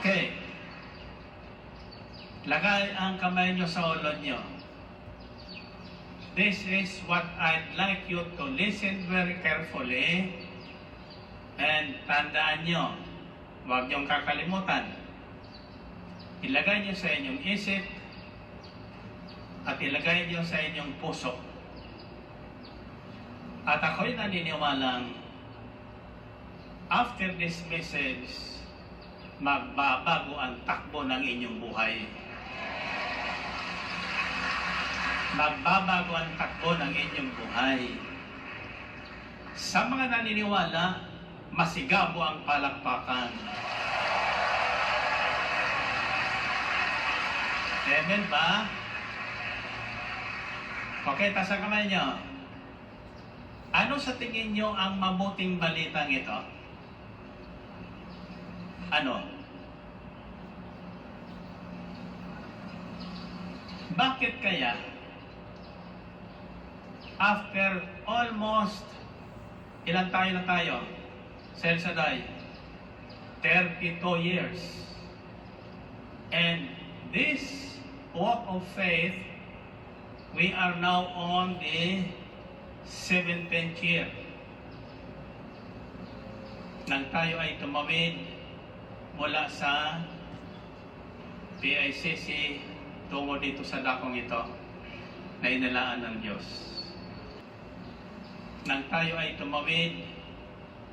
Okay. Lagay ang kamay nyo sa ulo nyo. This is what I'd like you to listen very carefully. And tandaan nyo, huwag nyong kakalimutan. Ilagay nyo sa inyong isip at ilagay nyo sa inyong puso. At ako'y naniniwalang after this message, magbabago ang takbo ng inyong buhay. Magbabago ang takbo ng inyong buhay. Sa mga naniniwala, masigabo ang palakpakan. Amen ba? Okay, taas ang kamay nyo. Ano sa tingin nyo ang mabuting balitang ito? Ano? Bakit kaya after almost ilan tayo na tayo? Sel Shaddai, 32 years. And this walk of faith, we are now on the 17th year. Nang tayo ay tumawid mula sa PICC tungo dito sa dakong ito na inilaan ng Diyos. Nang tayo ay tumawid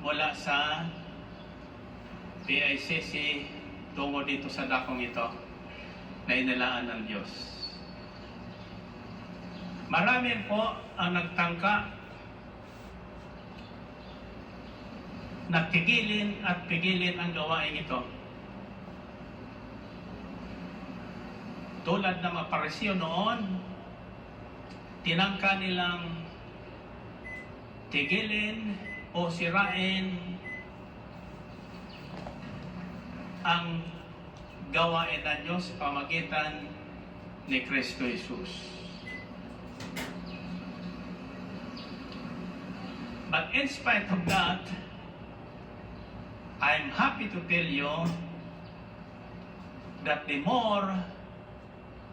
mula sa PICC tungo dito sa dakong ito na inilaan ng Diyos. Marami po ang nagtangka na tigilin at pigilin ang gawain ito. Tulad ng mga Pariseo noon, tinangka nilang tigilin o sirain ang gawain ng Diyos sa pamagitan ni Kristo Jesus. But in spite of that, I'm happy to tell you that the more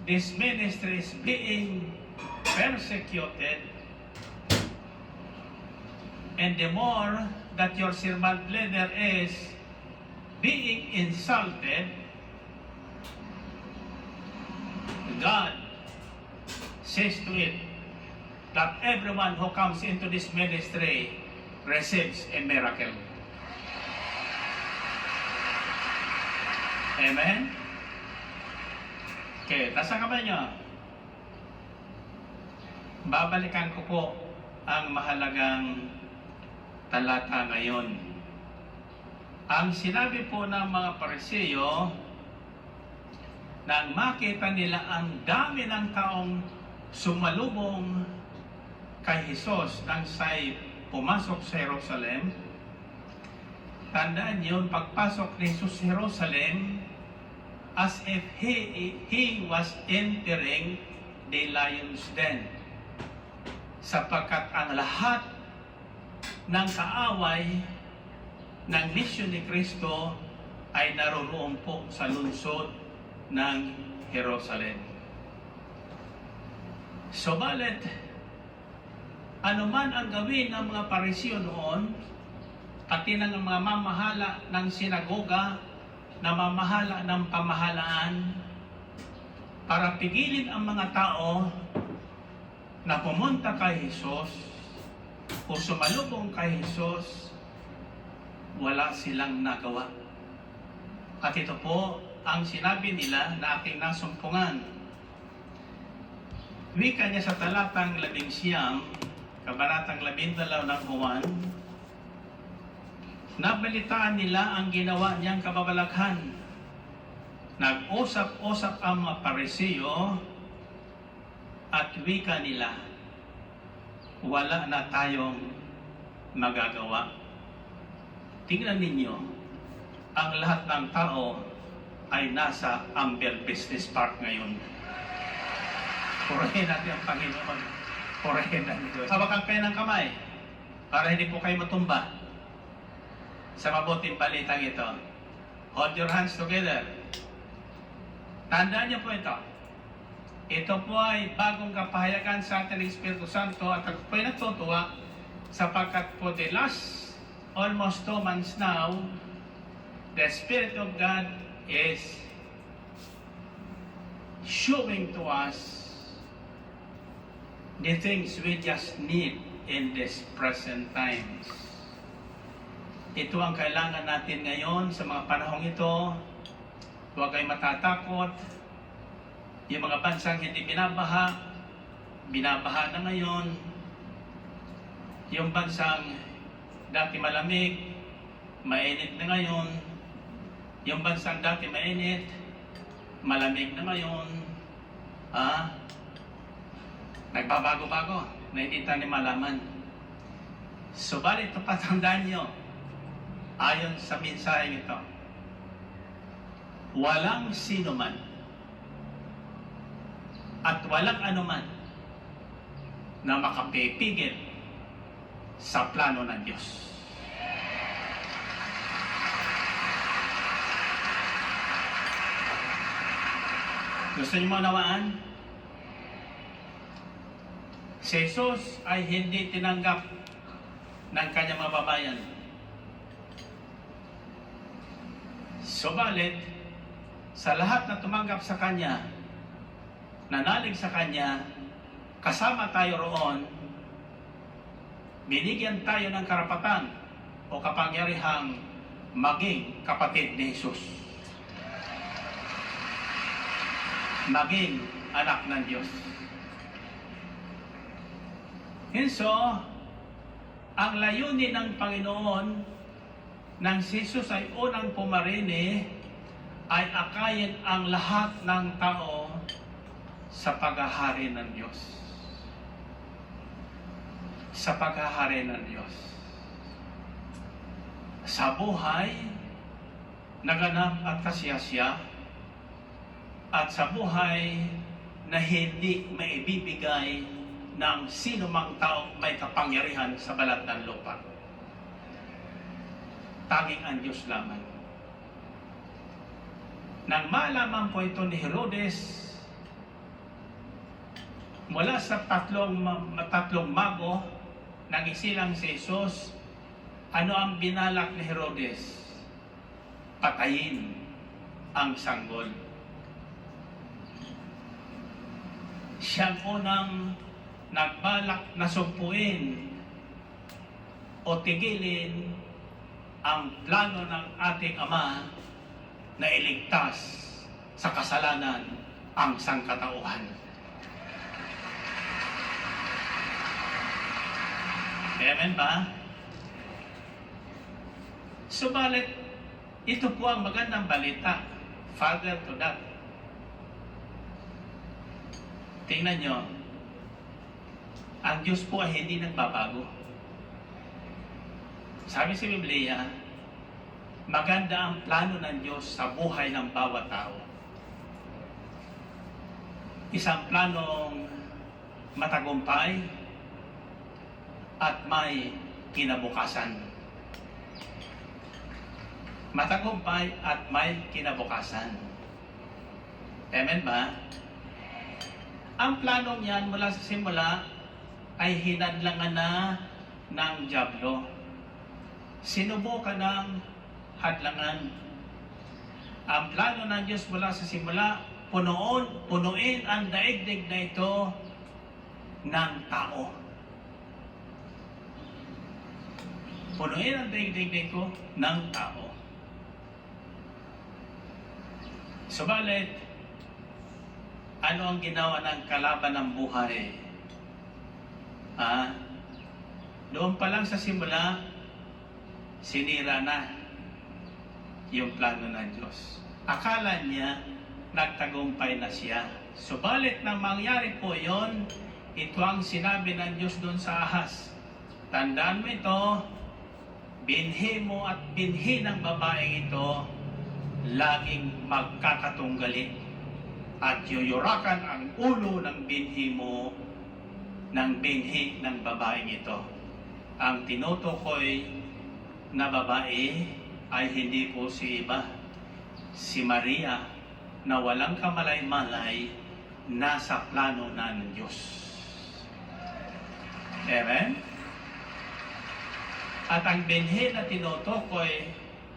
this ministry is being persecuted, and the more that your servant leader is being insulted, God says to it that everyone who comes into this ministry receives a miracle. Amen? Okay, taas ang kamay nyo. Babalikan ko po ang mahalagang talata ngayon. Ang sinabi po ng mga Pariseo, nang makita nila ang dami ng taong sumalubong kay Jesus nang siya'y pumasok sa Jerusalem, tandaan yun, pagpasok ni Jesus sa Jerusalem, as if he was entering the lion's den. Sapagkat ang lahat ng kaaway ng misyon ni Kristo ay naroroon po sa lungsod ng Jerusalem. Subalit, anuman ang gawin ng mga Pariseo noon, pati ng mga mamahala ng sinagoga, na mamahala ng pamahalaan, para pigilin ang mga tao na pumunta kay Jesus o sumalubong kay Jesus, wala silang nagawa. At ito po ang sinabi nila na aking nasumpungan. Wika niya sa talatang 11, kabanatang 12 ng Juan, nabalitaan nila ang ginawa niyang kababalaghan. Nag-usap-usap ang mga Pariseo at wika nila, wala na tayong magagawa. Tingnan ninyo, ang lahat ng tao ay nasa Amber Business Park ngayon. Purihin natin ang Panginoon. Purihin natin Diyos. Hawakan kayo ng kamay para hindi po kayo matumba sa mabuting balitang ito. Hold your hands together. Tandaan niyo po ito. Ito po ay bagong kapahayagan sa atin ng Espiritu Santo at ako po ay natutuwa sapagkat for the last almost 2 months now, the Spirit of God is showing to us the things we just need in this present times. Ito ang kailangan natin ngayon sa mga panahong ito. Huwag kayo matatakot. Yung mga bansang hindi binabaha na ngayon. Yung bansang dati malamig, mainit na ngayon. Yung bansang dati mainit, malamig na ngayon. Nagbabago-bago na hindi tayo malaman. Subalit ito patandaan nyo, ayon sa mensahe ito, walang sino man at walang anuman na makapipigil sa plano ng Diyos. Gusto niyo maunawaan? Si Jesus ay hindi tinanggap ng kanyang mga babayan. Subalit, sa lahat na tumanggap sa kanya, nanalig sa kanya, kasama tayo roon, binigyan tayo ng karapatan o kapangyarihang maging kapatid ni Jesus. Maging anak ng Diyos. So, ang layunin ng Panginoon nang si Jesus ay unang pumarini ay akayin ang lahat ng tao sa paghahari ng Diyos. Sa paghahari ng Diyos. Sa buhay, naganap at kasiyasya, at sa buhay na hindi maibibigay ng sino mang taong may kapangyarihan sa balat ng lupa. Tanging ang Diyos lamang. Nang malaman po ito ni Herodes, mula sa tatlong mago nang isilang si Jesus, ano ang binalak ni Herodes? Patayin ang sanggol. Siyang unang nagbalak na sumpuin o tigilin ang plano ng ating Ama na iligtas sa kasalanan ang sangkatauhan. Amen ba? Subalit, ito po ang magandang balita. Father to that. Tingnan nyo, ang Diyos po ay hindi nagbabago. Sabi sa Biblia, maganda ang plano ng Diyos sa buhay ng bawat tao. Isang planong matagumpay at may kinabukasan. Matagumpay at may kinabukasan. Amen ba? Ang planong yan mula sa simula ay hinadlangan na ng dyablo. Sinubukan ng hadlangan. Ang plano ng Diyos mula sa simula, punuin ang daigdig na ito ng tao. Punuin ang daigdig na ito ng tao. Subalit, ano ang ginawa ng kalaban ng buhay? Doon pa lang sa simula, sinira na yung plano ng Diyos. Akala niya, nagtagumpay na siya. Subalit nang mangyari po yon, ito ang sinabi ng Diyos doon sa ahas. Tandaan mo ito, binhi mo at binhi ng babaeng ito, laging magkakatunggali at yuyurakan ang ulo ng binhi mo ng binhi ng babaeng ito. Ang tinutukoy na babae ay hindi po si iba, si Maria na walang kamalay-malay nasa plano na ng Diyos. Amen? At ang binhi na tinutukoy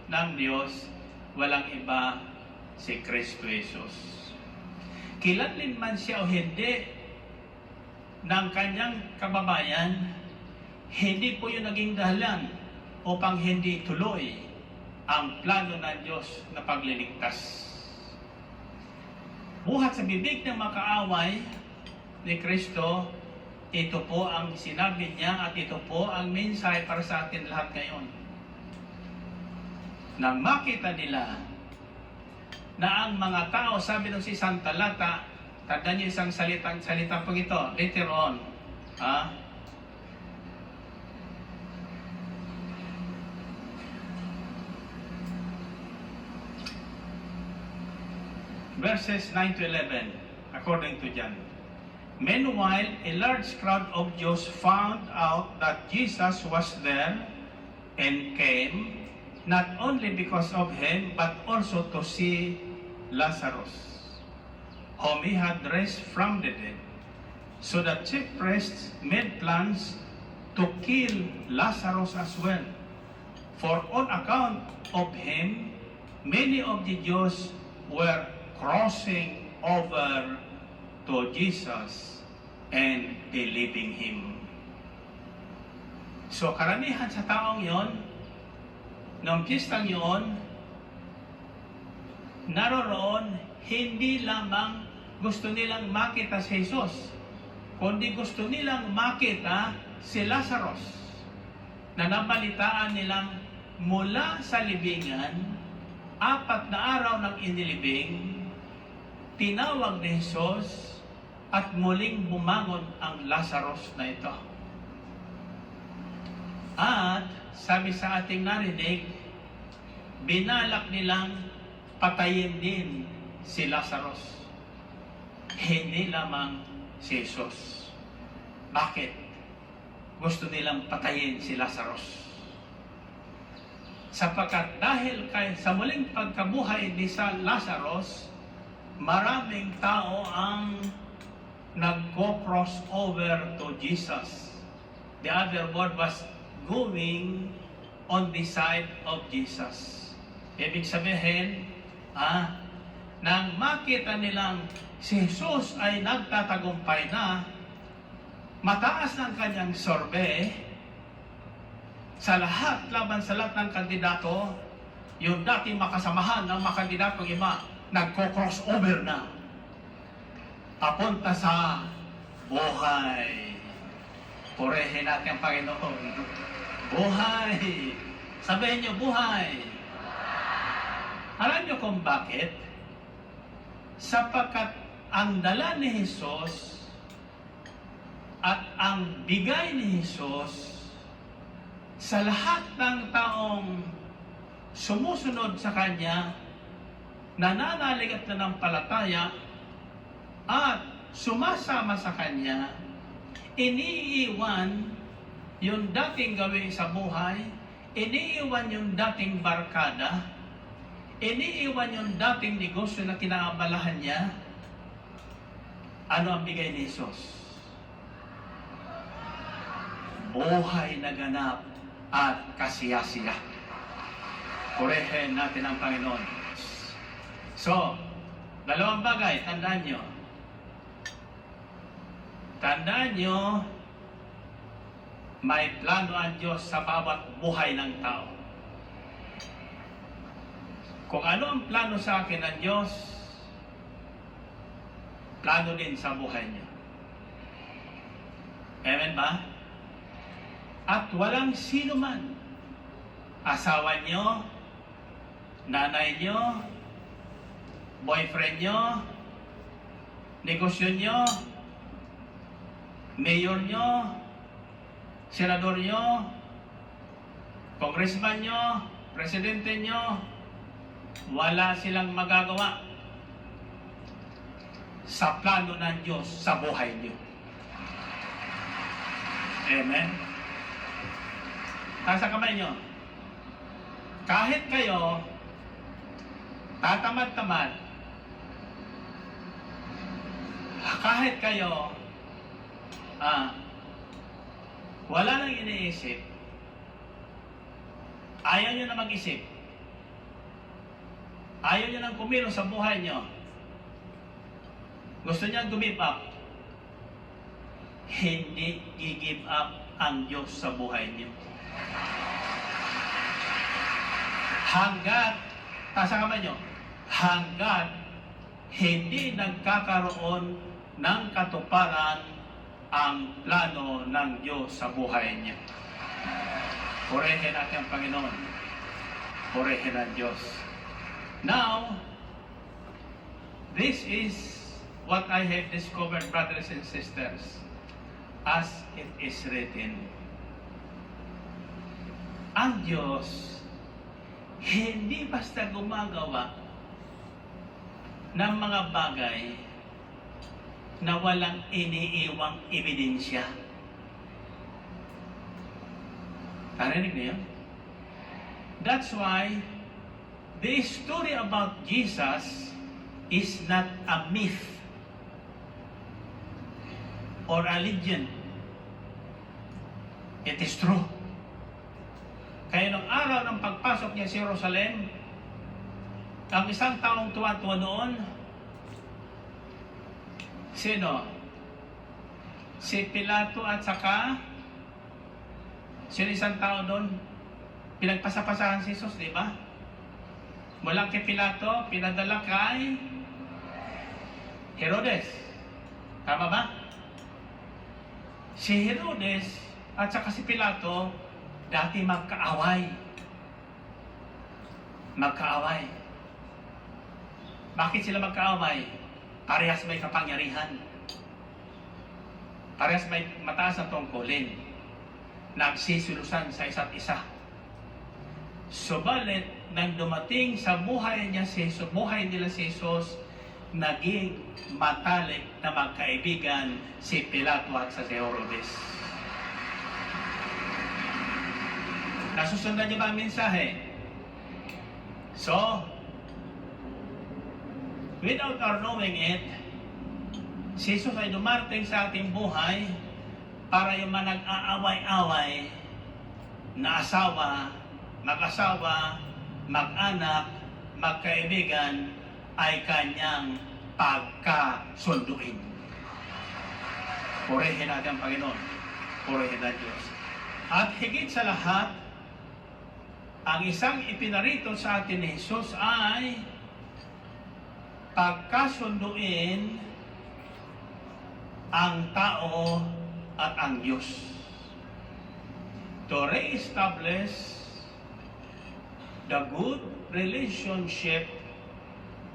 ng Diyos, walang iba si Kristo Jesus. Kilanlin man siya o hindi ng kanyang kababayan, hindi po yun naging dahilan upang hindi tuloy ang plano ng Diyos na pagliligtas. Buhat sa bibig ng makaaway ni Kristo, ito po ang sinabi niya at ito po ang mensahe para sa atin lahat ngayon. Nang makita nila na ang mga tao, sabi ng si Santa Lata, tandaan niyo isang salita po ito, later on, verses 9 to 11, according to John. Meanwhile, a large crowd of Jews found out that Jesus was there and came, not only because of him, but also to see Lazarus, whom he had raised from the dead. So the chief priests made plans to kill Lazarus as well. For on account of him, many of the Jews were crossing over to Jesus and believing him. So karamihan sa taong yon, noong piyestang yon, naroroon, hindi lamang gusto nilang makita si Jesus, kundi gusto nilang makita si Lazarus, na nabalitaan nilang mula sa libingan, 4 na araw ng inilibing, tinawag ni Jesus at muling bumangon ang Lazarus na ito. At sabi sa ating narinig, binalak nilang patayin din si Lazarus. Hindi lamang si Jesus. Bakit? Gusto nilang patayin si Lazarus. Sapagkat dahil sa muling pagkabuhay ni sa Lazarus, maraming tao ang nag-cross over to Jesus. The other word was going on the side of Jesus. Ibig sabihin, nang makita nilang si Jesus ay nagtatagumpay na, mataas ng kanyang sorbe, sa lahat, laban sa lahat ng kandidato, yung dating makasamahan ng mga kandidatong iba, nagko-cross over na. Papunta sa buhay. Purihin natin ang Panginoon. Buhay. Sabihin niyo, buhay. Alam niyo kung bakit? Sapagkat ang dala ni Jesus at ang bigay ni Jesus sa lahat ng taong sumusunod sa Kanya, nananalig at nanampalataya, at sumasama sa Kanya, iniiwan yung dating gawin sa buhay, iniiwan yung dating barkada, iniiwan yung dating negosyo na kinaabalahan niya. Ano ang bigay ni Jesus? Buhay na ganap at kasiyasiya. Purihin natin ang Panginoon. So, dalawang bagay, tandaan nyo. Tandaan nyo, may plano ang Diyos sa bawat buhay ng tao. Kung ano ang plano sa akin ng Diyos, plano din sa buhay niyo. Amen ba? At walang sino man, asawa niyo, nanay niyo, boyfriend niyo, negosyo niyo, mayor niyo, senador niyo, congressman niyo, presidente niyo, wala silang magagawa sa plano ng Diyos sa buhay niyo. Amen? Taas ang kamay niyo. Kahit kayo tatamad-tamad, kahit kayo, wala nang iniisip, ayaw nyo na mag-isip, ayaw nyo nang kumilos sa buhay nyo, gusto nyo give up, hindi gi-give up ang Diyos sa buhay nyo. Hanggat, tasa kamay nyo, hanggat hindi nagkakaroon ng katuparan ang plano ng Diyos sa buhay niya. Purihin natin ang Panginoon. Purihin ang Diyos. Now, this is what I have discovered, brothers and sisters, as it is written. Ang Diyos hindi basta gumagawa ng mga bagay na walang iniiwang ebidensya. Narinig niyo? That's why the story about Jesus is not a myth or a legend. It is true. Kaya nung araw ng pagpasok niya sa Jerusalem, ang isang taong tuwa-tuwa noon, sino? Si Pilato at saka sino isang tao doon? Pinagpasapasahan si Jesus, di ba? Mula kay Pilato, pinadala kay Herodes. Tama ba? Si Herodes at saka si Pilato, dati magkaaway. Magkaaway. Bakit sila magkaaway? Parehas may kapangyarihan. Parehas may mataas na tungkulin. Nagsisulusan sa isa't isa. Subalit, nang dumating sa buhay niya si Jesus, buhay nila si Jesus, naging matalik na magkaibigan si Pilato at sa Herodes. Nasusundan niyo ba ang mensahe? So, without our knowing it, si Jesus ay dumarating sa ating buhay para yung mga nag-aaway-away na asawa, mag-asawa, mag-anak, magkaibigan ay kanyang pagkasunduin. Purihin natin ang Panginoon. Purihin ang Diyos. At higit sa lahat, ang isang ipinarito sa atin ni Jesus ay pagkasunduin ang tao at ang Diyos. To re-establish the good relationship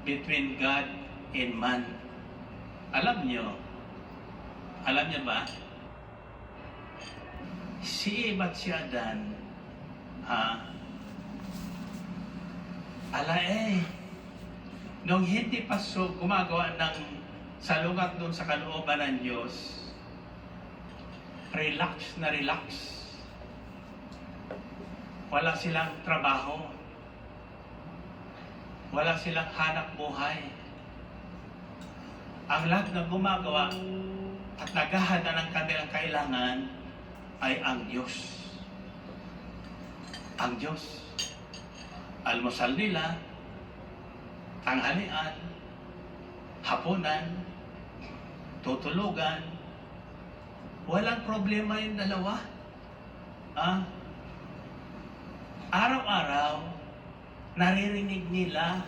between God and man. Alam niyo ba? Si Eva at si Adan, nung hindi pa gumagawa ng salungat doon sa kalooban ng Diyos, relax na relax. Wala silang trabaho. Wala silang hanap buhay. Ang lahat na gumagawa at naghahanda ng kanilang kailangan ay ang Diyos. Ang Diyos. Almusal nila, tanghalian, hapunan, tutulugan, walang problema yung dalawa. Araw-araw, naririnig nila,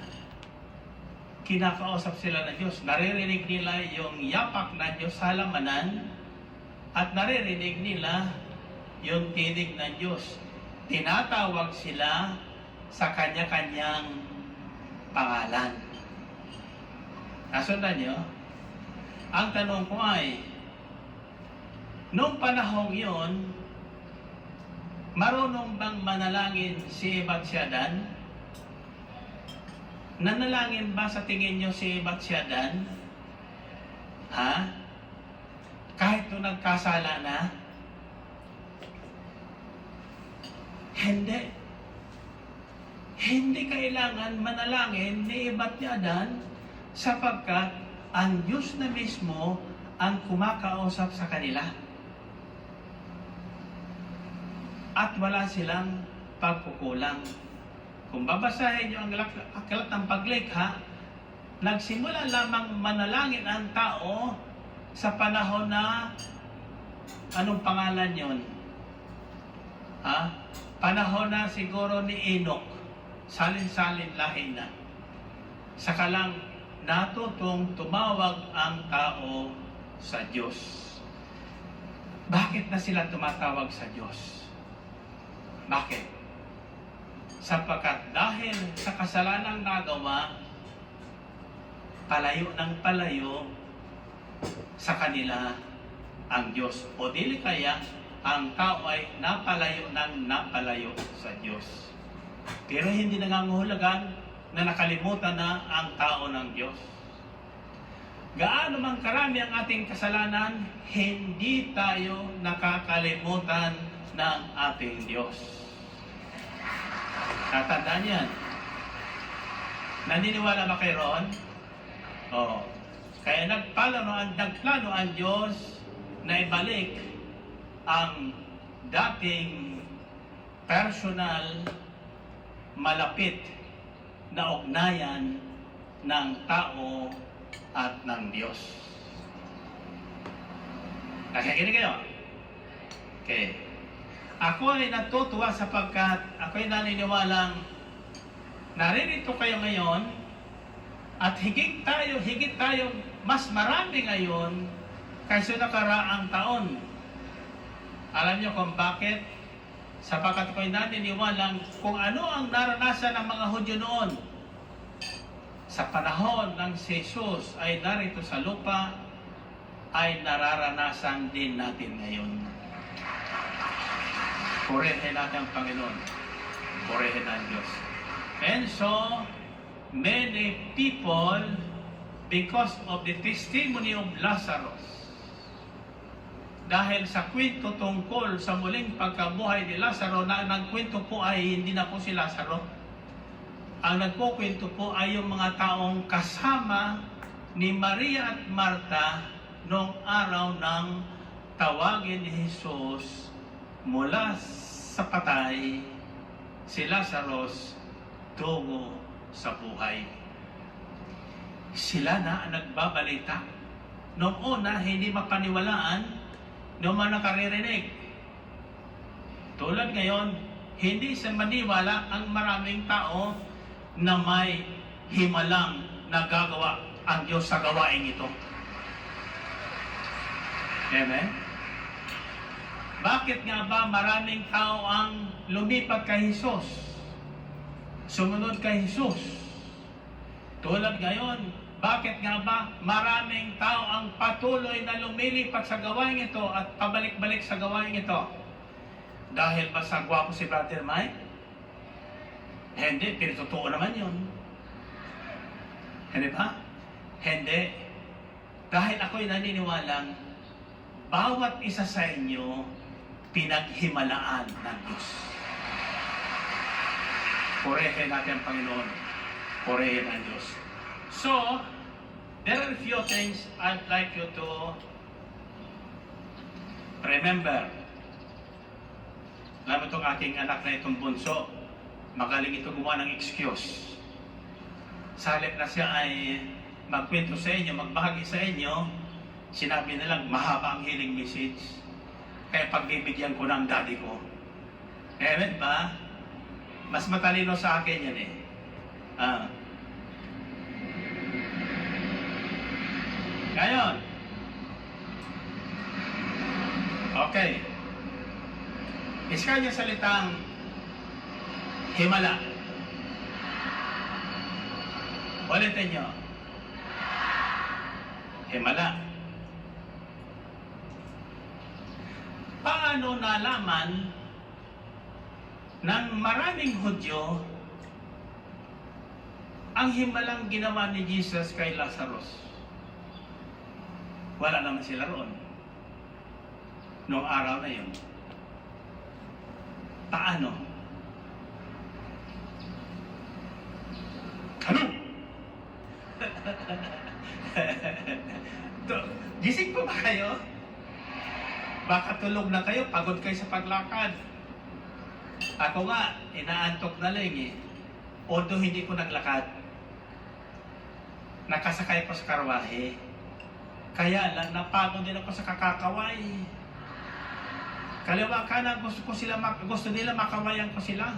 kinakausap sila ng Diyos. Naririnig nila yung yapak ng Diyos sa halamanan at naririnig nila yung tinig ng Diyos. Tinatawag sila sa kanya-kanyang pangalan. Nasundan nyo? Ang tanong ko ay, noong panahong yon, marunong bang manalangin si Eva at si Adan? Nanalangin ba sa tingin nyo si Eva at si Adan? Kahit nung nagkasala na? Hindi. hindi kailangan manalangin ni Ebat ni Adan sapagkat ang Diyos na mismo ang kumakausap sa kanila. At wala silang pagkukulang. Kung babasahin niyo ang aklat ng paglikha, nagsimula lamang manalangin ang tao sa panahon na, anong pangalan yon? Panahon na siguro ni Enoch, salin-salin lahi na. Saka lang natutong tumawag ang tao sa Diyos. Bakit na sila tumatawag sa Diyos? Bakit? Sapagkat dahil sa kasalanang nagawa, palayo ng palayo sa kanila ang Diyos. O dili kaya, ang tao ay napalayo ng napalayo sa Diyos. Pero hindi nangangahulugan na nakalimutan na ang tao ng Diyos. Gaano man karami ang ating kasalanan, hindi tayo nakakalimutan ng ating Diyos. Tatandaan yan. Naniniwala ba kayo roon? Oo. Kaya nagplano ang Diyos na ibalik ang dating personal, malapit na ugnayan ng tao at ng Diyos. Nakikinig kayo? Okay. Ako ay natutuwa sapagkat ako ay naniniwalang naririto kayo ngayon at higit tayo mas marami ngayon kaysa nakaraang taon. Alam niyo kung bakit? Sapagkat ako'y naniniwalang kung ano ang naranasan ng mga Hudyo noon sa panahon ng si Jesus ay narito sa lupa, ay nararanasan din natin ngayon. Purihin natin ang Panginoon. Purihin ang Diyos. And so, many people, because of the testimony of Lazarus, dahil sa kwento tungkol sa muling pagkabuhay ni Lazaro, na nagkwento po ay hindi na po si Lazaro. Ang nagkukwento po ay yung mga taong kasama ni Maria at Marta noong araw ng tawagin ni Jesus mula sa patay si Lazarus tungo sa buhay. Sila na ang nagbabalita. Noong una, hindi mapaniwalaan noong mga nakaririnig. Tulad ngayon, hindi sa maniwala ang maraming tao na may himalang nagagawa ang Diyos sa gawain ito. Amen? Bakit nga ba maraming tao ang lumipat kay Jesus? Sumunod kay Jesus? Tulad ngayon, bakit nga ba maraming tao ang patuloy na lumilipat sa gawain ito at pabalik-balik sa gawain ito? Dahil ba sa gwapo si Brother Mike? Hindi, pero totoo naman yun. Hindi ba? Hindi. Dahil ako'y naniniwalang bawat isa sa inyo pinaghimalaan ng Diyos. Purihin natin ang Panginoon. Purihin ang Diyos. So, there are a few things I'd like you to remember. Alam mo itong aking anak na itong bunso, magaling ito gumawa ng excuse. Sa halip na siya ay magkwento sa inyo, magbahagi sa inyo, sinabi nilang mahaba ang healing message. Kaya pagbibigyan ko ng daddy ko. Amen ba? Mas matalino sa akin yan eh. Ngayon. Okay. Iska niya salitang himala. Ulitin nyo. Himala. Paano nalaman ng maraming Hudyo ang himalang ginawa ni Jesus kay Lazarus? Wala naman sila roon noong araw na yun. Paano? Gising pa ba kayo? Baka tulog na kayo, pagod kayo sa paglakad. Ako nga, inaantok na lang eh. Although hindi ko naglakad. Nakasakay ko sa karwahe. Kaya lang, napagod din ako sa kakakaway. Kaliwa kanan, gusto nila makawayan ko sila.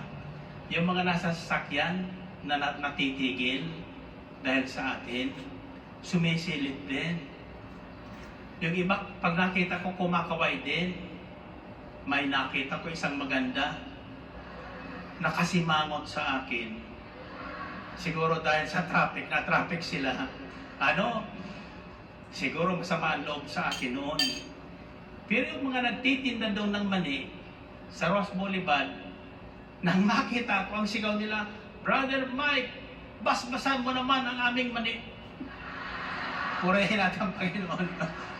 Yung mga nasa sasakyan na natitigil dahil sa atin, sumisilip din. Yung iba, pag nakita ko kumakaway din, may nakita ko isang maganda, nakasimangot sa akin. Siguro dahil sa traffic, na-traffic sila. Siguro masama ang loob sa akin noon. Pero yung mga nagtitinda daw ng mani sa Ross Boulevard, nang makita ko ang sigaw nila, Brother Mike, basbasan mo naman ang aming mani. Purihin natin ang Panginoon.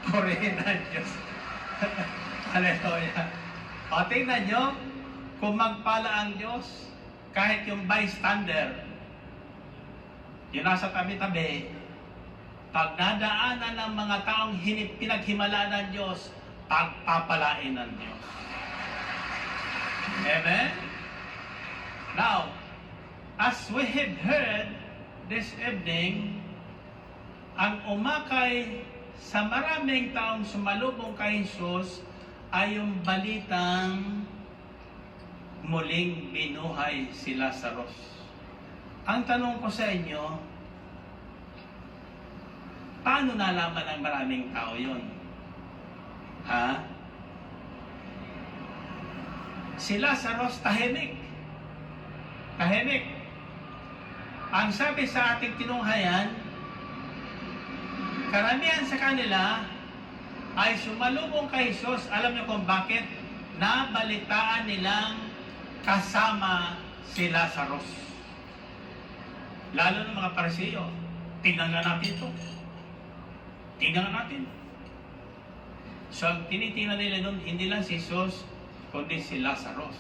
Purihin na Diyos. Hallelujah. O tingnan nyo, kung magpala ang Diyos, kahit yung bystander, yung nasa tabi-tabi, pag nadaanan ng mga taong pinaghimalaan ng Diyos, pagpapalain ng Diyos. Amen? Now, as we have heard this evening, ang umakay sa maraming taong sumalubong kay Jesus ay yung balitang muling binuhay si Lazarus. Ang tanong ko sa inyo, paano nalaman ng maraming tao yun? Ha? Si Lazarus tahimik. Tahimik. Ang sabi sa ating tinunghayan, karamihan sa kanila ay sumalubong kay Jesus. Alam niyo kung bakit? Nabalitaan nilang kasama si Lazarus. Lalo ng mga Pariseo. Tingnan nga natin ito. Tingnan nga natin. So, ang tinitingnan nila doon, hindi lang si Jesus, kundi si Lazarus.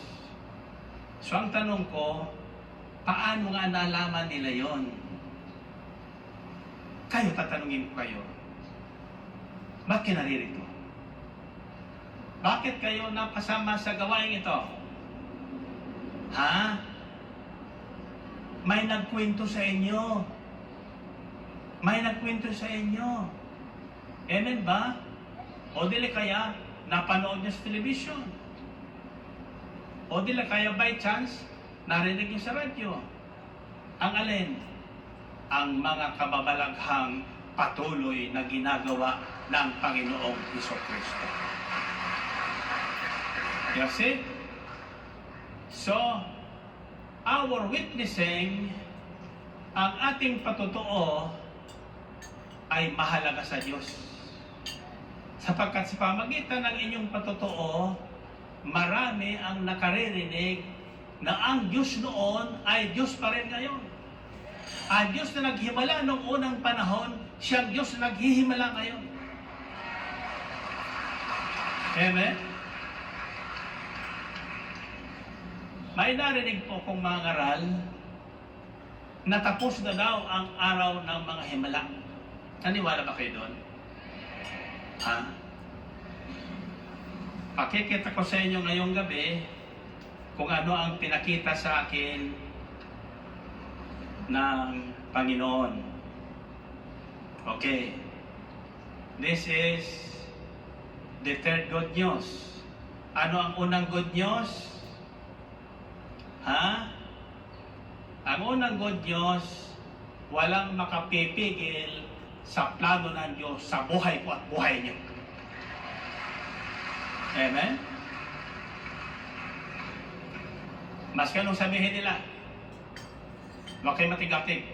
So, ang tanong ko, paano nga nalaman nila yon? Kayo, tatanungin ko kayo. Bakit kayo naririto? Bakit kayo napasama sa gawain ito? Ha? May nagkwento sa inyo. May nagkwento sa inyo. Amen ba? O dili kaya napanood niya sa television? O dili kaya by chance narinig niya sa radyo? Ang alin? Ang mga kababalaghang patuloy na ginagawa ng Panginoong Jesucristo. You see? So, our witnessing, ang ating patutuo ay mahalaga sa Diyos. Sapagkat sa pamagitan ng inyong patutuo, marami ang nakaririnig na ang Diyos noon ay Diyos pa rin ngayon. Ang Diyos na naghimala noong unang panahon, siyang Diyos na naghihimala ngayon. Amen? May narinig po kong mga ngaral na tapos na daw ang araw ng mga himala. Naniwala ba kayo doon? Ha? Pakikita ko sa inyo ngayong gabi kung ano ang pinakita sa akin ng Panginoon. Okay. This is the third good news. Ano ang unang good news? Ha? Ang unang good news, walang makapipigil sa plano ng Diyos sa buhay ko at buhay niyo. Amen? Mas kanong sabihin nila, huwag kayo matigatig.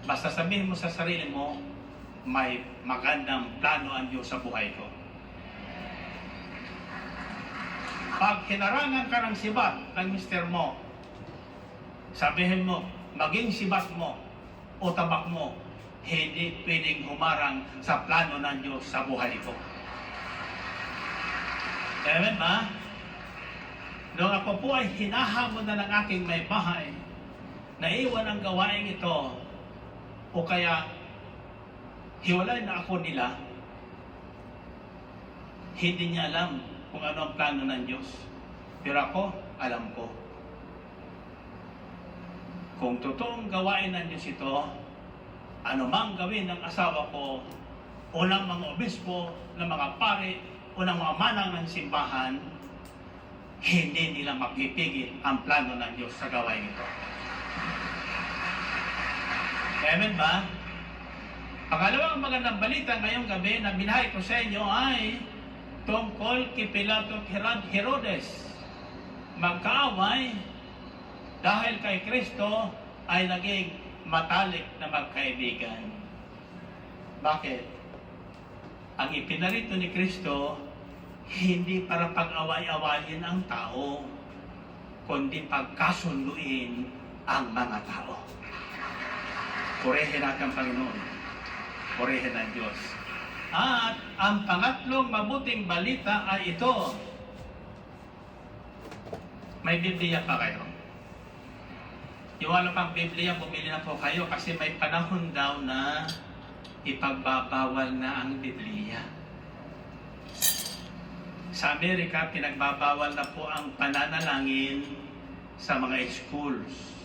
Basta sabihin mo sa sarili mo, may magandang plano ang Diyos sa buhay ko. Pag hinarangan ka ng sibat ng mister mo, sabihin mo, maging sibat mo o tabak mo, hindi pwedeng humarang sa plano ng Diyos sa buhay ko. Amen ba? Noong ako po ay hinahamon na ng aking may bahay, naiwan ang gawain ito, o kaya hiwalay na ako nila, hindi niya alam kung ano ang plano ng Diyos. Pero ako, alam ko. Kung totoong gawain ng Diyos ito, anumang gawin ng asawa ko, o ng mga obispo, ng mga pare, o ng mga manang ng simbahan, hindi nila mapipigil ang plano ng Diyos sa gawain ito. Amen ba? Pangalawang magandang balita ngayong gabi na binahay ko sa inyo ay tungkol kay Pilato at Herodes. Magkaaway dahil kay Kristo ay naging matalik na magkaibigan. Bakit? Ang ipinarito ni Kristo hindi para pag-away-awayin ang tao, kundi pagkasunduin ang mga tao. Purihin natin ang Panginoon. Purihin ang Diyos. At ang pangatlong mabuting balita ay ito. May Biblia pa kayo? Yung wala pang Biblia, bumili na po kayo kasi may panahon daw na ipagbabawal na ang Biblia. Sa Amerika, pinagbabawal na po ang pananalangin sa mga schools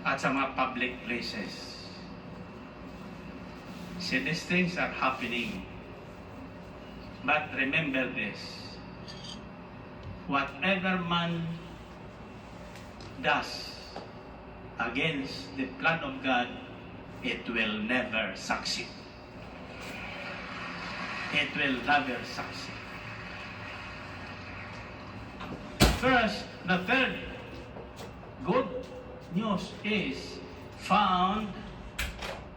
at sa mga public places. See, these things are happening. But remember this. Whatever man does against the plan of God, it will never succeed. It will never succeed. First, the third good news is found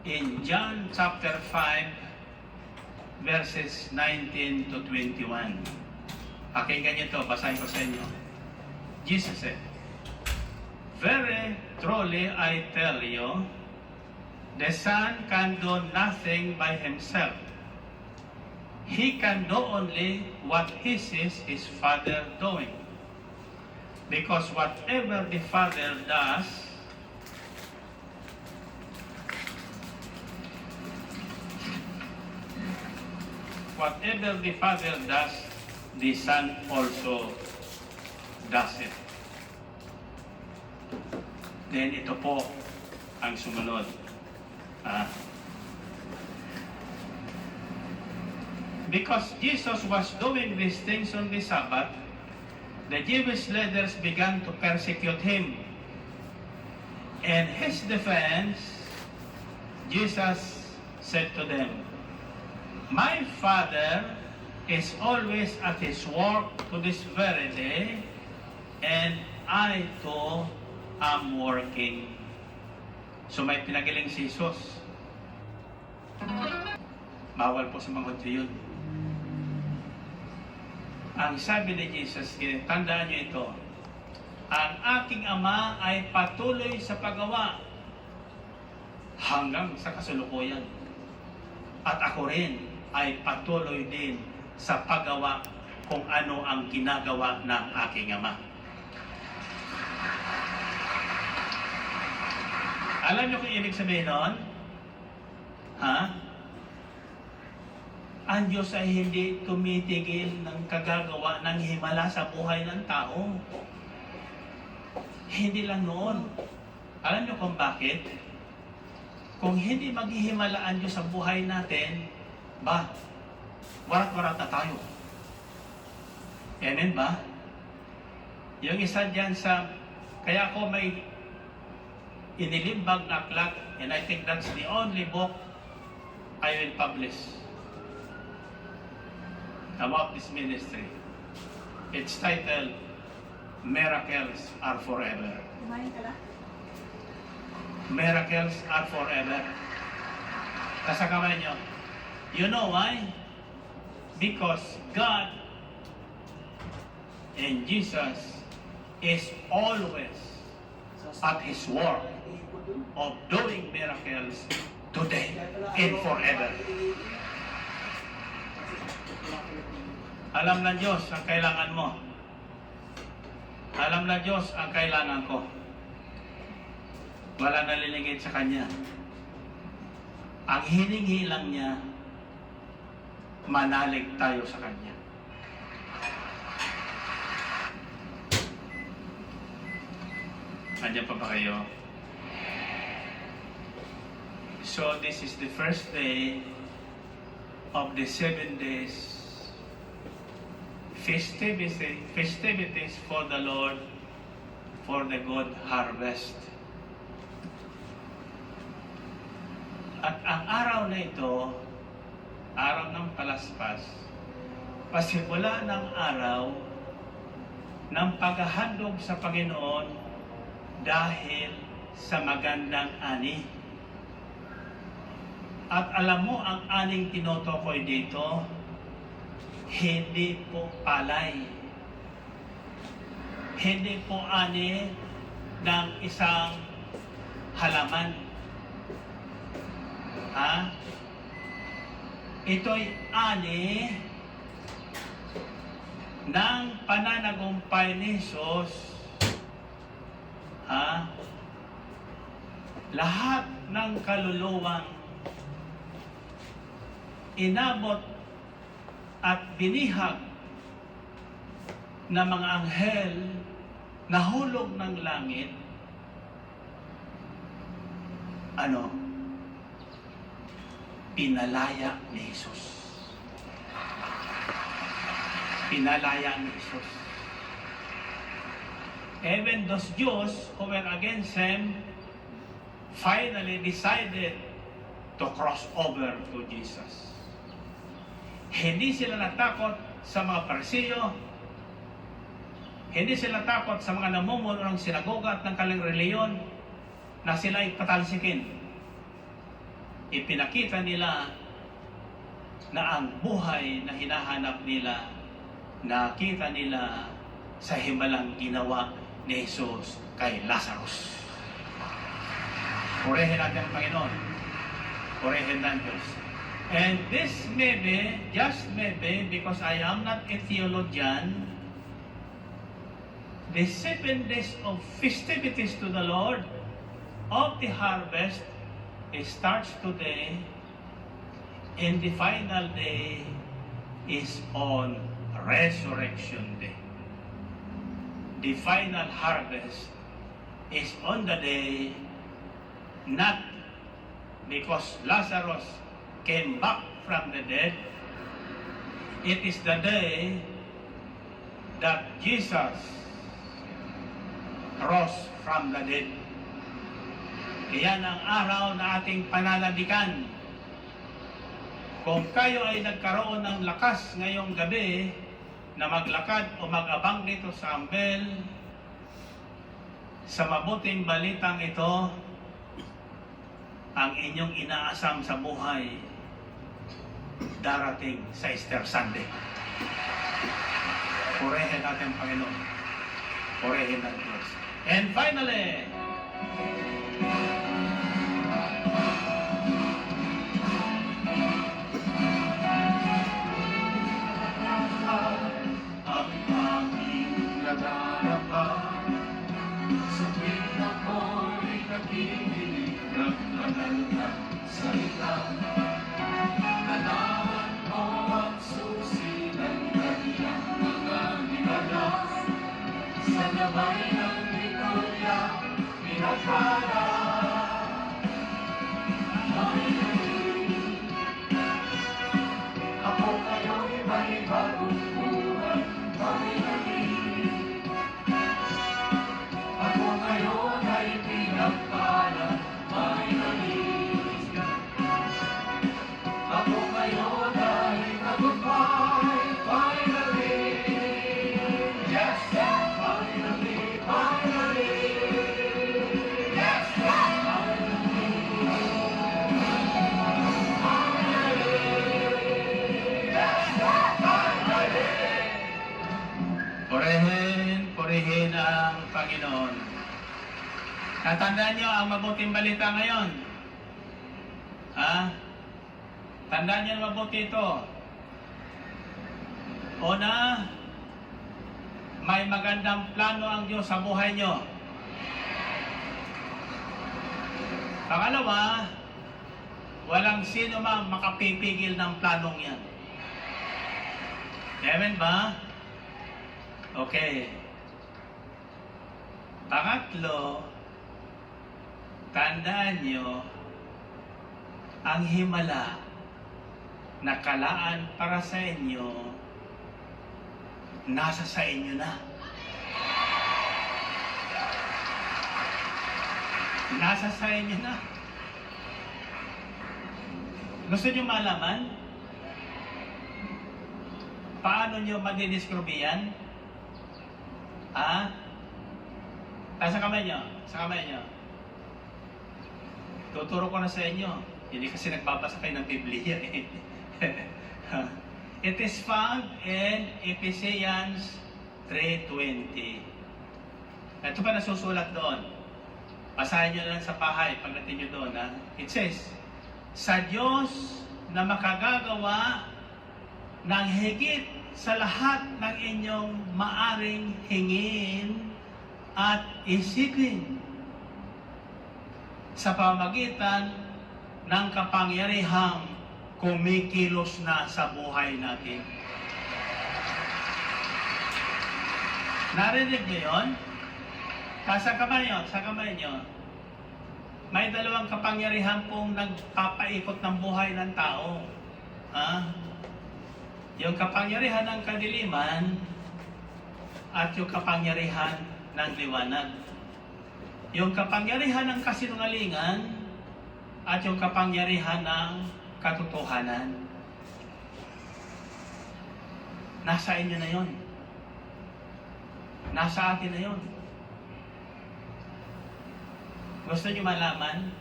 in John chapter 5 verses 19 to 21. Pakinggan niyo ito, basahin ko sa inyo. Jesus said, "Very truly I tell you, the Son can do nothing by himself. He can do only what he sees his Father doing. Because whatever the Father does, the Son also does it." Then ito po ang sumunod. Because Jesus was doing these things on the Sabbath, the Jewish leaders began to persecute him. In his defense, Jesus said to them, "My Father is always at his work to this very day, and I too am working." So may pinagaling si Jesus. Bawal po sa mga Hudyo yun. Ang sabi ni Jesus, tandaan niyo ito, ang aking Ama ay patuloy sa paggawa hanggang sa kasulukuyan. At ako rin ay patuloy din sa paggawa kung ano ang ginagawa ng aking Ama. Alam niyo kung ibig sabihin nun? Ang Diyos ay hindi tumitigil ng kagagawa ng himala sa buhay ng tao. Hindi lang noon. Alam niyo kung bakit? Kung hindi maghihimala ang Diyos sa buhay natin, warat-warat na tayo. Amen ba? Yung isa dyan kaya ako may inilimbag na aklat, and I think that's the only book I will publish about this ministry. It's titled, "Miracles Are Forever." Miracles are forever. Nasa kamay nyo. You know why? Because God and Jesus is always at His work of doing miracles today and forever. Alam na Diyos ang kailangan mo. Alam na Diyos ang kailangan ko. Wala nalilingid sa kanya. Ang hiningi lang niya, manalig tayo sa kanya. Andiyan pa ba kayo? So this is the first day of the 7 days festivities for the Lord, for the good harvest. At ang araw na ito, araw ng palaspas, pasimula ng araw ng paghahandog sa Panginoon dahil sa magandang ani. At alam mo, ang aning tinutukoy dito, hindi po palay. Hindi po ani ng isang halaman. Ha? Ito'y ani ng pananagumpay ni Jesus. Ha? Lahat ng kaluluwang inabot at binihag na mga anghel na hulog ng langit, pinalaya ni Jesus. Pinalaya ni Jesus. Even those Jews who were against him finally decided to cross over to Jesus. Hindi sila natakot sa mga Parisiyo, hindi sila takot sa mga namumuno ng sinagoga at ng kanilang reliyon na sila ay patalsikin. Ipinakita nila na ang buhay na hinahanap nila, nakita nila sa himalang ginawa ni Jesus kay Lazarus. Purihin natin ang Panginoon. Purihin natin Diyos. And this may be, just maybe, because I am not a theologian, the 7 days of festivities to the Lord of the harvest, it starts today, and the final day is on Resurrection Day. The final harvest is on the day, not because Lazarus came back from the dead. It is the day that Jesus rose from the dead. Iyan ang araw na ating pananabikan. Kung kayo ay nagkaroon ng lakas ngayong gabi na maglakad o mag-abang dito sa Ambel, sa mabuting balitang ito, ang inyong inaasam sa buhay darating sa Easter Sunday. Purihin natin Panginoon. Purihin natin Diyos. And finally, ang aming nadarama sa tuwing ako'y nakikinig ng banal na salita. Kalaman mo ang susi ng kanyang mga himala. Sa gabay ng Biblia, pinagpala. Ako kayo'y may bagong buhay, finally. Ako ngayon ay pinagpala, finally. Ako ngayon ay tagumpay, finally. Yes, finally, finally. Yes, finally. Purihin ang Panginoon. Natandaan nyo ang mabuting balita ngayon. Ha? Tandaan nyo mabuti ito. Una, may magandang plano ang Diyos sa buhay nyo. Pangalawa, walang sino man makapipigil ng planong yan. Amen ba? Okay. Pangatlo, tandaan nyo, ang himala na kalaan para sa inyo, nasa sa inyo na. Nasa sa inyo na. Gusto nyo malaman? Paano nyo madidiscover yan? Ha? Sa kamay nyo. Sa kamay nyo. Tuturo ko na sa inyo. Hindi kasi nagbabasa kayo ng Biblia eh. It is found in Ephesians 3:20. Ito pa nasusulat doon. Basahin nyo lang sa bahay pagdating nyo doon. Ha? It says, sa Diyos na makagagawa ng higit sa lahat ng inyong maaring hingin at isipin sa pamagitan ng kapangyarihang kumikilos na sa buhay natin. Narinig niyo yun? Sa kamay nyo, sa kamay nyo. May dalawang kapangyarihan pong nagpapaikot ng buhay ng tao. Yung kapangyarihan ng kadiliman at yung kapangyarihan ng liwanag. Yung kapangyarihan ng kasinungalingan at yung kapangyarihan ng katotohanan. Nasa inyo na yon. Nasa atin na yon. Gusto nyo malaman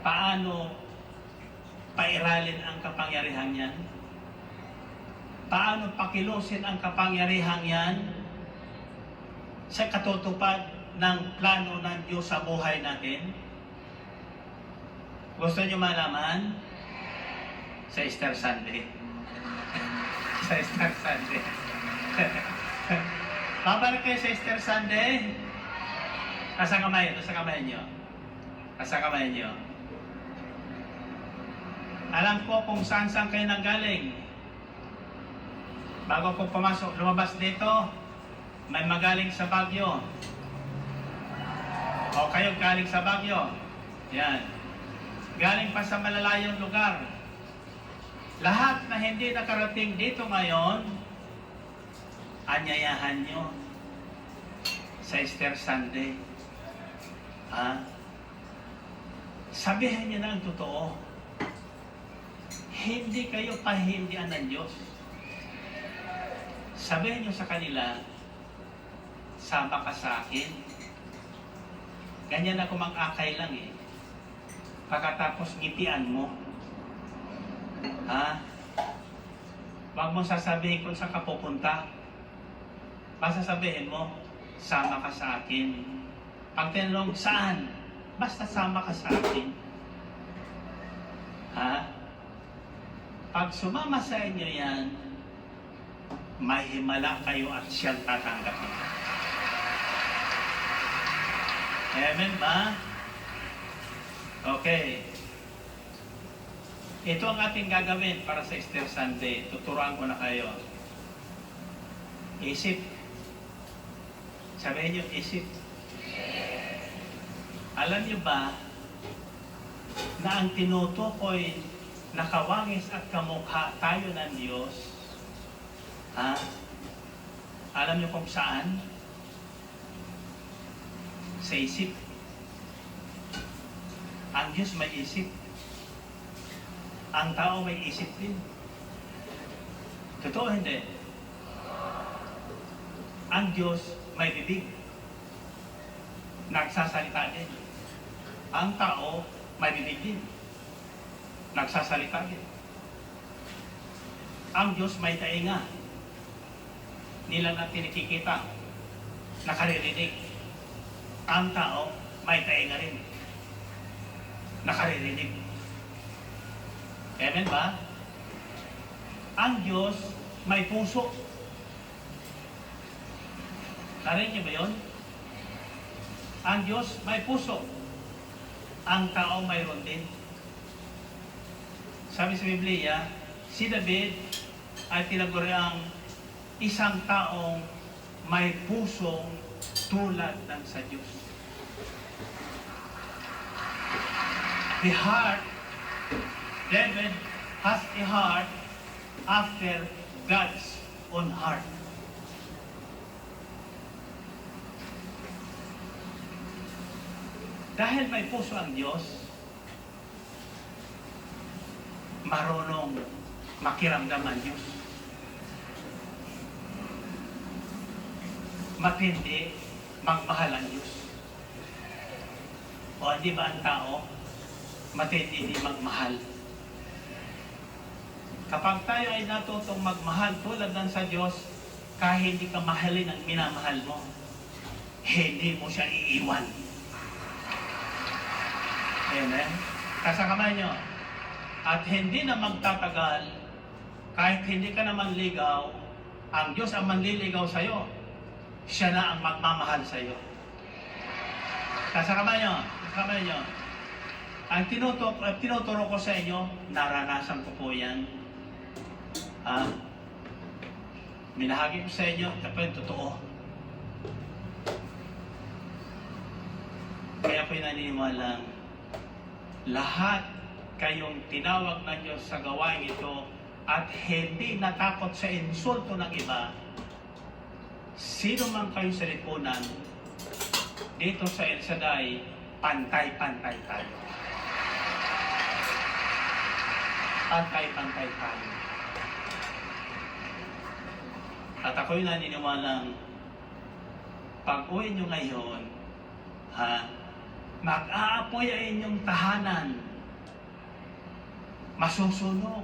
paano pairalin ang kapangyarihan yan? Paano pakilusin ang kapangyarihan yan sa katutupad ng plano ng Diyos sa buhay natin? Gusto nyo malaman? Sa Easter Sunday. Sa Easter Sunday. Babalik kayo sa Easter Sunday. Nasa kamay, nasa kamay nyo. Nasa kamay nyo. Alam ko kung saan kayo nanggaling. Bago ko pumasok, lumabas dito, may magaling sa Baguio. O kayo galing sa Baguio. Yan. Galing pa sa malalayong lugar. Lahat na hindi nakarating dito ngayon, anyayahan nyo sa Easter Sunday. Sabihin nyo na ang totoo. Hindi kayo pahindian ng Diyos. Sabihin nyo sa kanila, sama ka sa akin. Ganyan ako mang-akay lang eh. Pagkatapos ngitian mo. Huwag mo sasabihin kung saan ka pupunta. Basta sabihin mo, sama ka sa akin. Pag tinanong, saan? Basta sama ka sa akin. Pag sumama sa inyo yan, may himala kayo at siyang tatanggapin. Amen ba? Okay. Ito ang ating gagawin para sa Easter Sunday. Tuturuan ko na kayo. Isip. Sabihin nyo, isip. Alam niyo ba na ang tinutukoy na kawangis at kamukha tayo ng Diyos? Alam niyo kung saan? Sa isip. Ang Diyos may isip. Ang tao may isip din. Totoo hindi? Ang Diyos may bibig. Nagsasalita din. Ang tao may bibig din. Nagsasalita din. Ang Diyos may tainga. Nila natin nakikita. Nakaririnig. Ang tao may tainga rin. Nakaririnig. Amen ba? Ang Diyos may puso. Narinig niyo ba yun? Ang Diyos may puso. ang tao mayroon din. Sabi sa Biblia, si David ay tinaguri ang isang taong may pusong tulad ng sa Diyos. The heart, David has a heart after God's own heart. Dahil may puso ang Diyos, marunong makiramdam ang Diyos. Matindi magmahal ang Diyos. O di ba ang tao, matindi di magmahal. Kapag tayo ay natutong magmahal tulad ng sa Diyos, kahit hindi ka mahalin ang minamahal mo, hindi mo siya iiwan. Amen? Kasakamay nyo. At hindi na magtatagal, kahit hindi ka naman ligaw, ang Diyos ang manliligaw sa'yo. Siya na ang magmamahal sa'yo. Kasakamay nyo. Kasakamay nyo. Ang tinuturo ko sa inyo, naranasan ko po yan. Minahagi ko sa inyo, tapos totoo. Kaya ko'y naniniwalang lahat kayong tinawag na Diyos sa gawain ito at hindi natakot sa insulto ng iba, sino man kayo sa lipunan, dito sa El Shaddai, pantay-pantay tayo. Pantay-pantay tayo. At ako'y naniniwalang pag-uwi nyo ngayon, mag-aapoy ang inyong tahanan. Masusunog.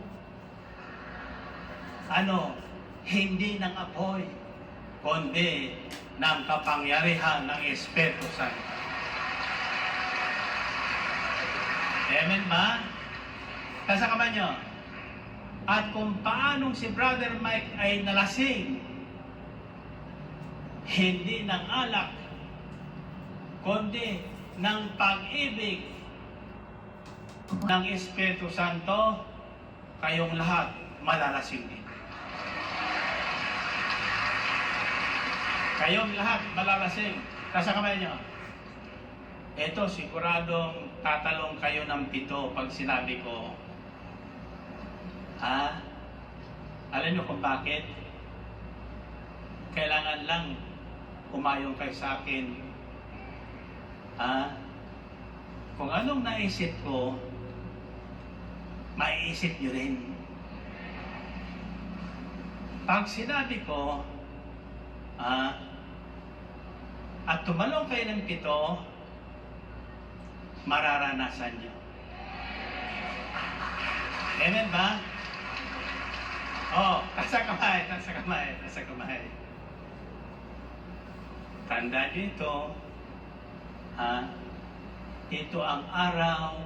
Hindi ng apoy, kundi ng kapangyarihan ng Espiritu Santo. Amen ba? Kasama nyo. At kung paanong si Brother Mike ay nalasing, hindi ng alak, kundi ng pag-ibig ng Espiritu Santo, kayong lahat malalasing din. Kayong lahat malalasing. Kasakamay nyo. Ito, siguradong tatalong kayo ng 7 pag sinabi ko. Alam nyo kung bakit? Kailangan lang umayong kayo sa akin. Kung anong naisip ko, maiisip nyo rin. Pag sinabi ko, at tumalong kayo ng 7, mararanasan nyo. Amen ba? Tasa kamay. Tanda dito, ito ang araw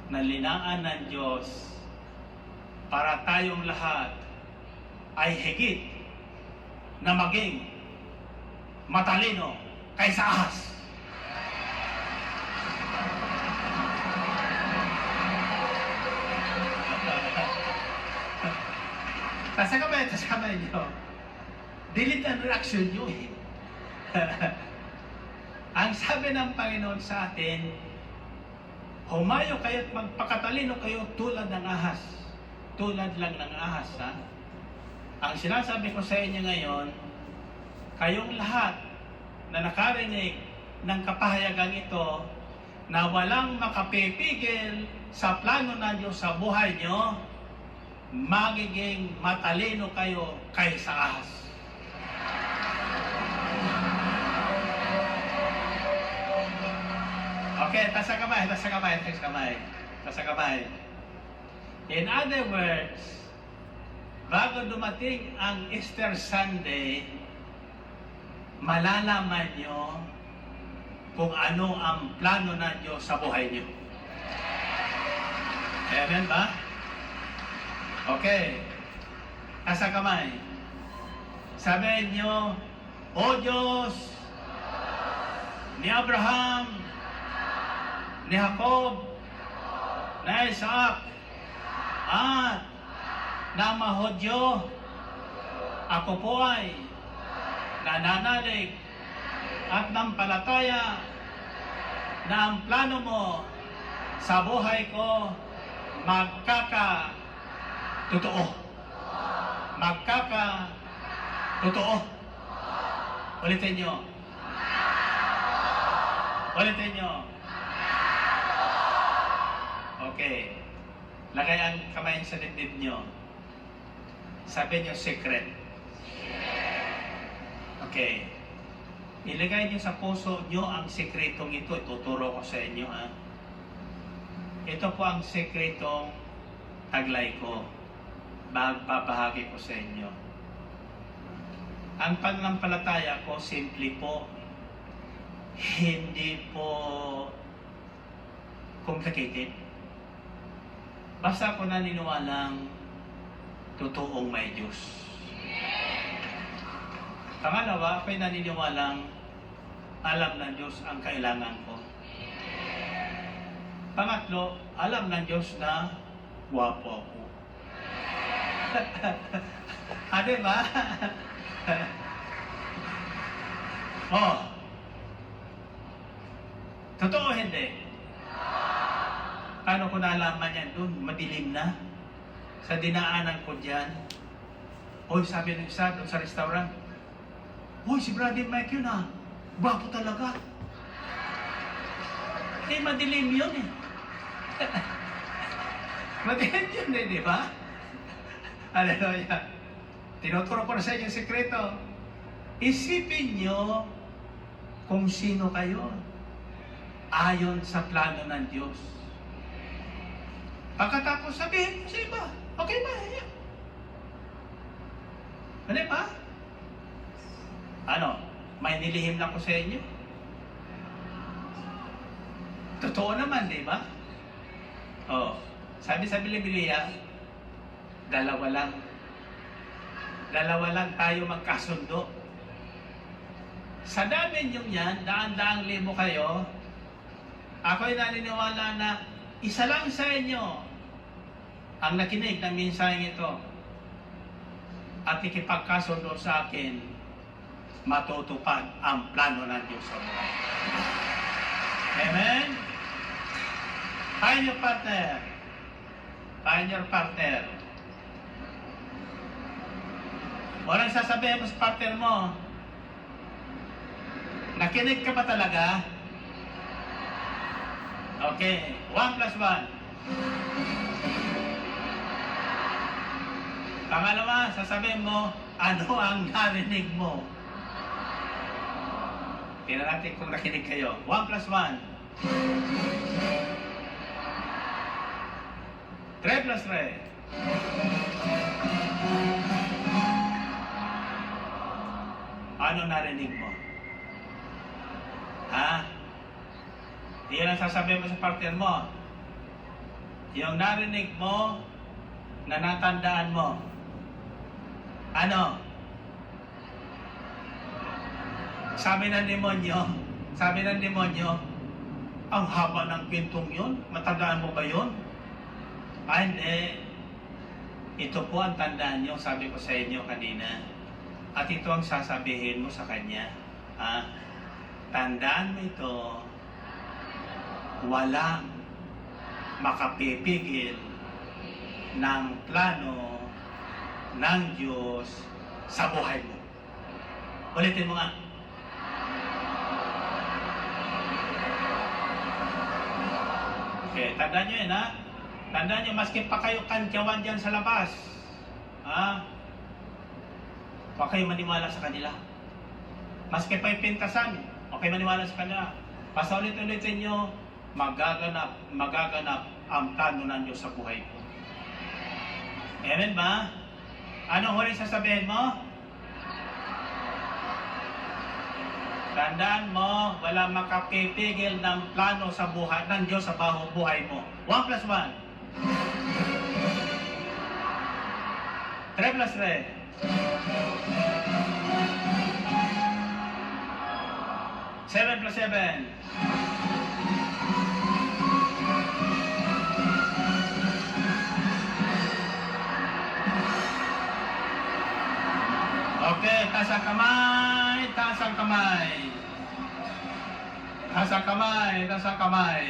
na linaan ng Diyos para tayong lahat ay higit na maging matalino kaysa ahas. Tasa kamay nyo. Delete ang reaction nyo eh. Ang sabi ng Panginoon sa atin, humayo kayo at magpakatalino kayo tulad ng ahas. Tulad lang ng ahas, ha? Ang sinasabi ko sa inyo ngayon, kayong lahat na nakarinig ng kapahayagan ito na walang makapipigil sa plano ng Diyos sa buhay nyo, magiging matalino kayo kaysa ahas. Okay, tasa kamay. In other words, bago dumating ang Easter Sunday, malalaman nyo kung ano ang plano ng Diyos sa buhay nyo. Amen ba? Okay. Tasa kamay. Sabihin nyo, O Diyos ni Abraham, ni Jacob, na Isaac, at ng Mahudyo, ako po ay nananalig at nampalataya na ang plano mo sa buhay ko magkaka-totoo. Magkaka-totoo. Ulitin nyo. Ulitin nyo. Okay. Lagay ang kamay sa dibdib nyo. Sabi nyo, secret. Okay. Ilagay nyo sa puso nyo ang sekretong ito. Ituturo ko sa inyo, ha? Ito po ang sekretong taglay ko. Babahagi ko sa inyo. Ang pananampalataya ko, simple po. Hindi po complicated. Basta ako naniniwalang totoong may Diyos. Pangalawa, ako'y naniniwalang alam ng Diyos ang kailangan ko. Pangatlo, alam ng Diyos na gwapo ako. Diba? Oh. Totoo hindi? Paano ko nalaman yan doon? Madilim na. Sa dinaanan ko dyan. Hoy, sabi ng isa doon sa restaurant. Hoy, si Brother Mike yun ha. Gwapo talaga. Eh, madilim yun eh. Madilim yun eh, di ba? Hallelujah. Tinuturo ko na sa inyo yung sekreto. Isipin nyo kung sino kayo ayon sa plano ng Diyos. Pagkatapos sabihin mo sa iba, okay ba? Yeah. Ano ba? Ano? May nilihim na ko sa inyo? Totoo naman, di ba? Oh, sabi sa Biblia, dalawa lang tayo magkasundo. Sa dami niyong yan, daan-daang libo kayo, ako'y naniniwala na isa lang sa inyo ang nakinig ng mensaheng ito at ikipagkasundo sa akin, matutupad ang plano ng Diyos sa buhay. Amen? Find your partner. Find your partner. Walang sasabihin mo sa partner mo, nakinig ka ba talaga? Okay, 1 plus 1. Pangalawa, sasabihin mo, ano ang narinig mo? Tingnan natin kung nakinig kayo. 1 plus 1. 3 plus 3. Ano narinig mo? Ha? Iyan ang sasabihin mo sa partner mo. Yung narinig mo, na natandaan mo. Ano? Sabi ng demonyo, ang haba ng pintong yun, matandaan mo ba yun? Hindi. Ito po ang tandaan nyo, sabi ko sa inyo kanina. At ito ang sasabihin mo sa kanya. Ha? Tandaan mo ito, walang makapipigil ng plano ng Diyos sa buhay mo. Ulitin mo nga. Okay, tandaan nyo yun, ha? Tandaan nyo, maski pa kayo kantyawan dyan sa labas, ha? Huwag kayo maniwala sa kanila. Maski pa yung pintasan, huwag kayo maniwala sa kanila. Basta ulit-ulitin nyo, magaganap ang plano ng Diyos sa buhay ko. Amen ba? Anong huli sasabihin mo? Tandaan mo, walang makapipigil ng plano sa buhay ng Diyos sa buhay mo. 1 plus 1. 3 plus 3. 7 plus 7. ang kamay, taas ang kamay. Taas ang kamay, taas ang kamay.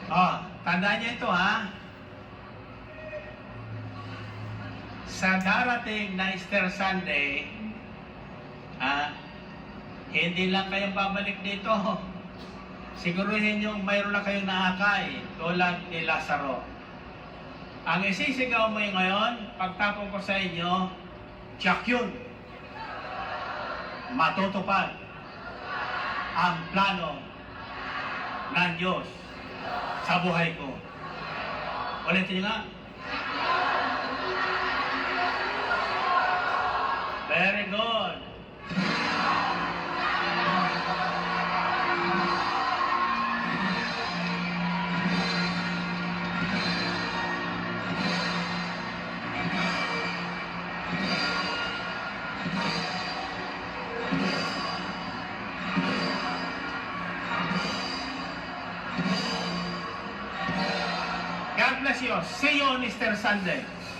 Oh, tandaan niyo ito ha. Sa darating na Easter Sunday, hindi lang kayong babalik dito. Siguruhin nyo mayroon na kayong naakay tulad ni Lazaro. Ang isisigaw mo ngayon, pagtapon ko sa inyo, tiyak yun. Matutupad ang plano ng Diyos sa buhay ko. Ulitin nyo nga. Very good. God bless you. See you on Easter Sunday.